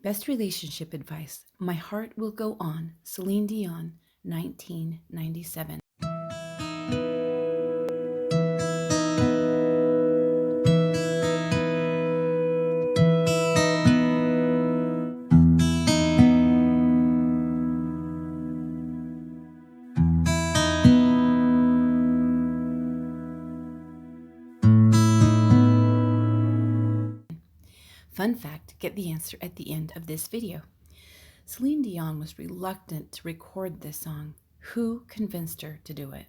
Best relationship advice. My Heart Will Go On, Celine Dion, 1997. Fun fact, get the answer at the end of this video. Celine Dion was reluctant to record this song. Who convinced her to do it?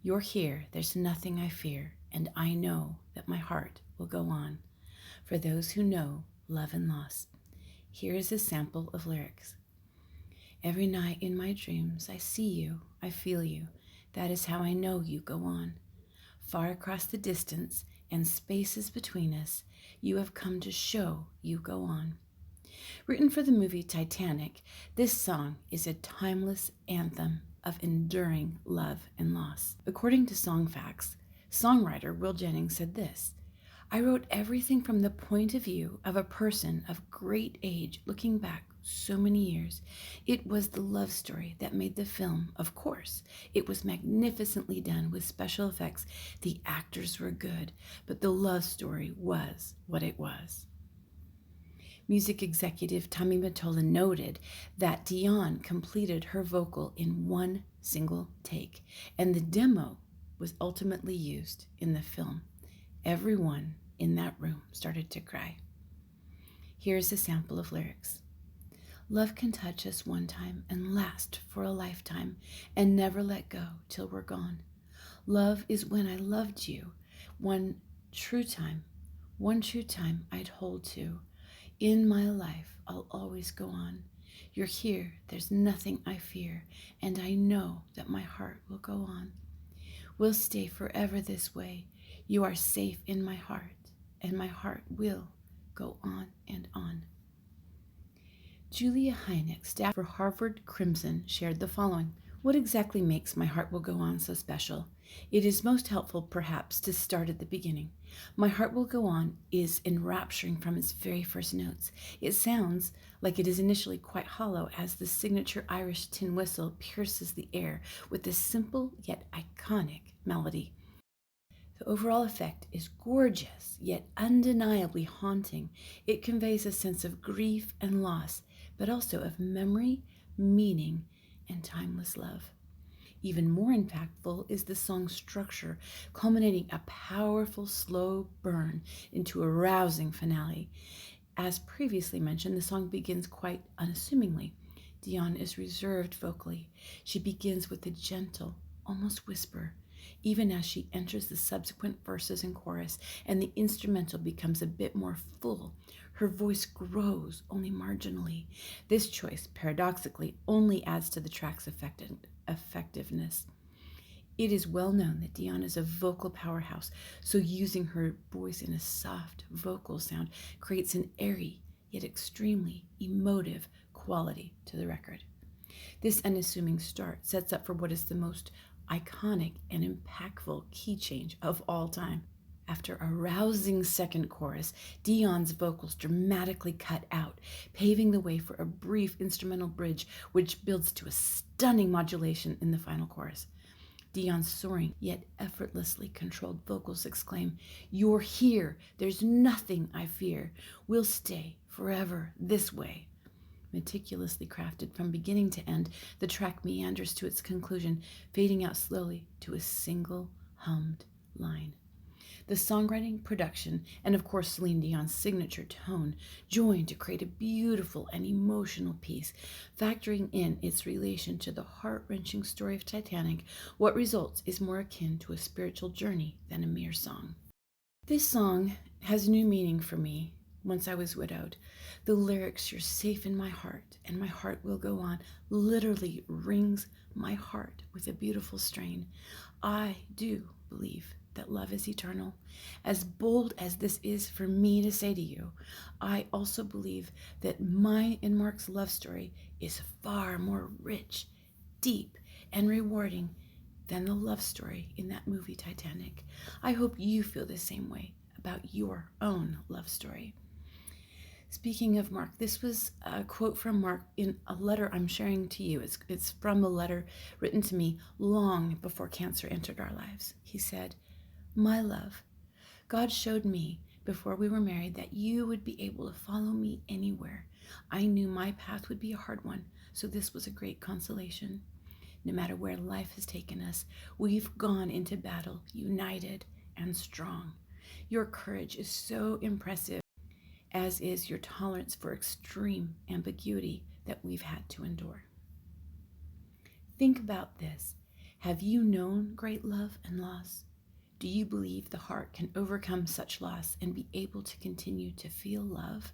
You're here, there's nothing I fear, and I know that my heart will go on. For those who know love and loss. Here is a sample of lyrics. Every night in my dreams I see you, I feel you. That is how I know you go on. Far across the distance and spaces between us, you have come to show you go on. Written for the movie Titanic, this song is a timeless anthem of enduring love and loss. According to Songfacts, songwriter Will Jennings said this: I wrote everything from the point of view of a person of great age looking back so many years. It was the love story that made the film, of course. It was magnificently done with special effects. The actors were good, but the love story was what it was. Music executive Tommy Mottola noted that Dion completed her vocal in one single take, and the demo was ultimately used in the film. Everyone in that room started to cry. Here's a sample of lyrics. Love can touch us one time and last for a lifetime and never let go till we're gone. Love is when I loved you, one true time I'd hold to. In my life, I'll always go on. You're here, there's nothing I fear, and I know that my heart will go on. We'll stay forever this way. You are safe in my heart, and my heart will go on and on. Julia Hynek, staff for Harvard Crimson, shared the following. What exactly makes My Heart Will Go On so special? It is most helpful, perhaps, to start at the beginning. My Heart Will Go On is enrapturing from its very first notes. It sounds like it is initially quite hollow as the signature Irish tin whistle pierces the air with this simple yet iconic melody. The overall effect is gorgeous, yet undeniably haunting. It conveys a sense of grief and loss, but also of memory, meaning, and timeless love. Even more impactful is the song's structure, culminating a powerful slow burn into a rousing finale. As previously mentioned, the song begins quite unassumingly. Dion is reserved vocally. She begins with a gentle, almost whisper, even as she enters the subsequent verses and chorus, and the instrumental becomes a bit more full. Her voice grows only marginally. This choice, paradoxically, only adds to the track's effectiveness. It is well known that Dion is a vocal powerhouse, so using her voice in a soft vocal sound creates an airy yet extremely emotive quality to the record. This unassuming start sets up for what is the most iconic and impactful key change of all time. After a rousing second chorus, Dion's vocals dramatically cut out, paving the way for a brief instrumental bridge which builds to a stunning modulation in the final chorus. Dion's soaring yet effortlessly controlled vocals exclaim, "You're here, there's nothing I fear. We'll stay forever this way." Meticulously crafted from beginning to end, the track meanders to its conclusion, fading out slowly to a single hummed line. The songwriting, production, and of course Celine Dion's signature tone join to create a beautiful and emotional piece. Factoring in its relation to the heart-wrenching story of Titanic, what results is more akin to a spiritual journey than a mere song. This song has new meaning for me once I was widowed. The lyrics, "You're safe in my heart, and my heart will go on," literally rings my heart with a beautiful strain. I do believe that love is eternal. As bold as this is for me to say to you, I also believe that mine and Mark's love story is far more rich, deep, and rewarding than the love story in that movie Titanic. I hope you feel the same way about your own love story. Speaking of Mark, this was a quote from Mark in a letter I'm sharing to you. It's from a letter written to me long before cancer entered our lives. He said, "My love, God showed me before we were married that you would be able to follow me anywhere. I knew my path would be a hard one, so this was a great consolation. No matter where life has taken us, we've gone into battle united and strong. Your courage is so impressive, as is your tolerance for extreme ambiguity that we've had to endure." Think about this. Have you known great love and loss? Do you believe the heart can overcome such loss and be able to continue to feel love?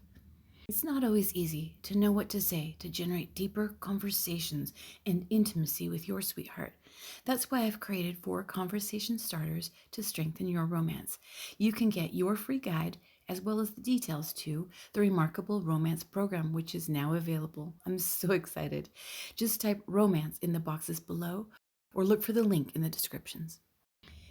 It's not always easy to know what to say to generate deeper conversations and intimacy with your sweetheart. That's why I've created 4 conversation starters to strengthen your romance. You can get your free guide as well as the details to the Remarkable Romance Program, which is now available. I'm so excited. Just type romance in the boxes below or look for the link in the descriptions.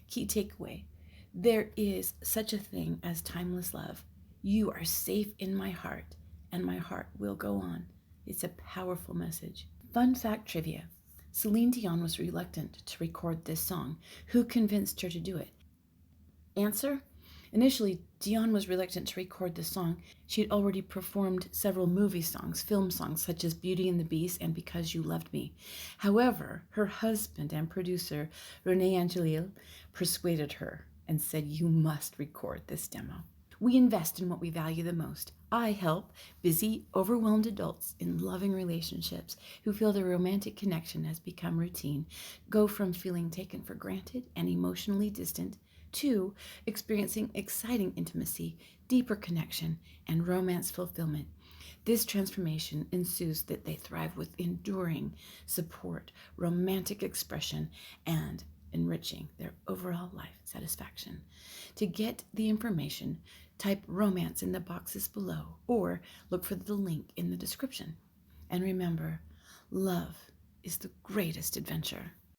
Key takeaway: there is such a thing as timeless love. You are safe in my heart, and my heart will go on. It's a powerful message. Fun fact trivia: Celine Dion was reluctant to record this song. Who convinced her to do it? Answer: initially, Dion was reluctant to record the song. She had already performed several movie songs, film songs, such as Beauty and the Beast and Because You Loved Me. However, her husband and producer, René Angelil, persuaded her and said, "You must record this demo." We invest in what we value the most. I help busy, overwhelmed adults in loving relationships who feel their romantic connection has become routine, go from feeling taken for granted and emotionally distant to experiencing exciting intimacy, deeper connection, and romance fulfillment. This transformation ensues that they thrive with enduring support, romantic expression, and enriching their overall life satisfaction. To get the information, type romance in the boxes below or look for the link in the description. And remember, love is the greatest adventure.